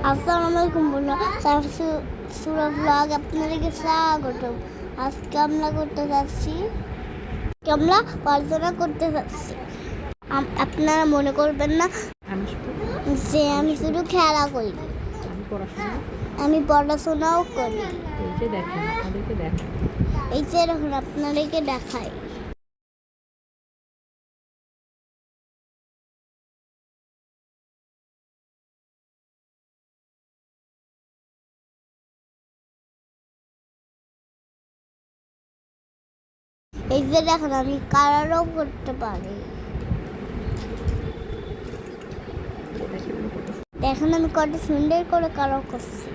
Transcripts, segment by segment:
আসসালামু আলাইকুম বন্ধুরা, সুরা ব্লগ আপনাদেরকে স্বাগতম। আজকে আমরা করতে যাচ্ছি, আমরা পড়াশোনা করতে যাচ্ছি। আপনারা মনে করবেন না যে আমি শুধু খেলা করি, আমি পড়াশোনাও করি। এই যে দেখুন আপনাদেরকে দেখাই। এই যে দেখুন আমি কালারও করতে পারি। দেখুন আমি কত সুন্দর করে কালার করছি।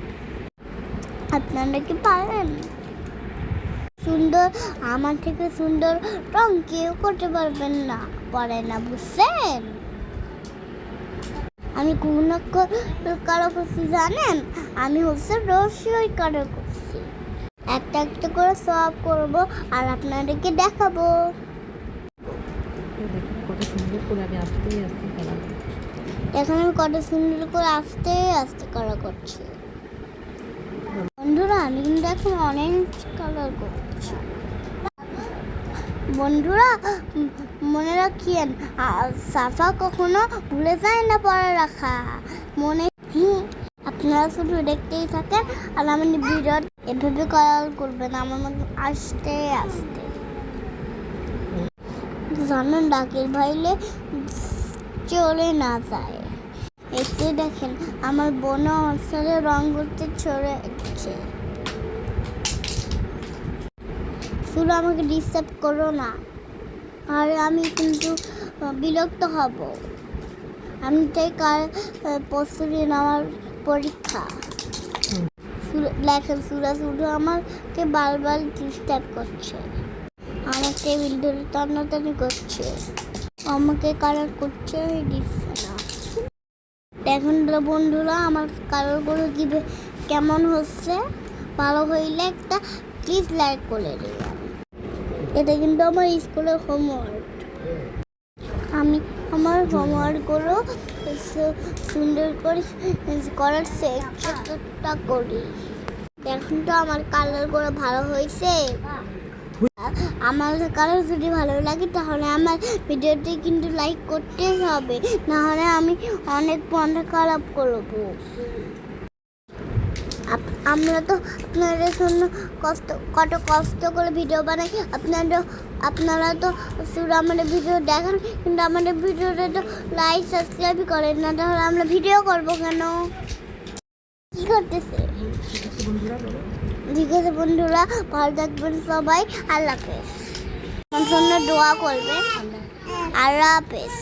আপনারা কি পারেন? সুন্দর, আমার থেকে সুন্দর রং কেউ করতে পারবেন না, পারে না, বুঝছেন? আমি কোন কালো করছি জানেন? আমি হচ্ছে রসই কালো করছি। একটা একটা করে সব করব আর আপনাদেরকে দেখাবো। এখন আমি কত সুন্দর করে আস্তে আস্তে কালার করছি। বন্ধুরা আমি কিন্তু এখন অনেক কালার করছি। বন্ধুরা মনে রাখিয়েন, সাফা কখনো ভুলে যায় না পড়া রাখা। মনে আপনারা শুধু দেখতেই থাকেন আর আমার ভিডিও এভাবে কালার করবেন আমার মতো আস্তে আস্তে। জানেন ডাকের ভাইলে চলে না যায়। এসে দেখেন আমার বোন অবসরে রং করতে ছড়ে যাচ্ছে। শুধু আমাকে ডিস্টার্ব করো না, আর আমি কিন্তু বিরক্ত হব। আমি তাই পরশু দিন আমার পরীক্ষা। লেখেন সুরা শুধু আমাকে বারবার ডিস্টার্ব করছে, আমার টেবিল ধরে টানাটানি করছে, আমাকে কালার করছে দিচ্ছে না। দেখুন বন্ধুরা আমার কালারগুলো কেমন হচ্ছে। ভালো হইলে একটা প্লিজ লাইক করে দিলাম। এটা কিন্তু আমার স্কুলের হোমওয়ার্ক। আমি আমার হোমওয়ার্কগুলো সুন্দর করে করার চেষ্টা করি। দেখুন তো আমার কালারগুলো ভালো হয়েছে। আমার কালার যদি ভালো লাগে তাহলে আমার ভিডিওটি কিন্তু লাইক করতেই হবে, নাহলে আমি অনেক মন খারাপ করবো। আমরা তো আপনাদের জন্য কত কষ্ট করে ভিডিও বানাই। আপনারা তো শুধু আমাদের ভিডিও দেখেন, কিন্তু আমাদের ভিডিওটা তো লাইক সাবস্ক্রাইব করেন না, তাহলে আমরা ভিডিও করবো কেন? কি করতেছে? ঠিক আছে বন্ধুরা, ভালো থাকবেন সবাই। আল্লাহ হাফেজ। আমার জন্য দোয়া করবেন। আল্লাহ হাফেজ।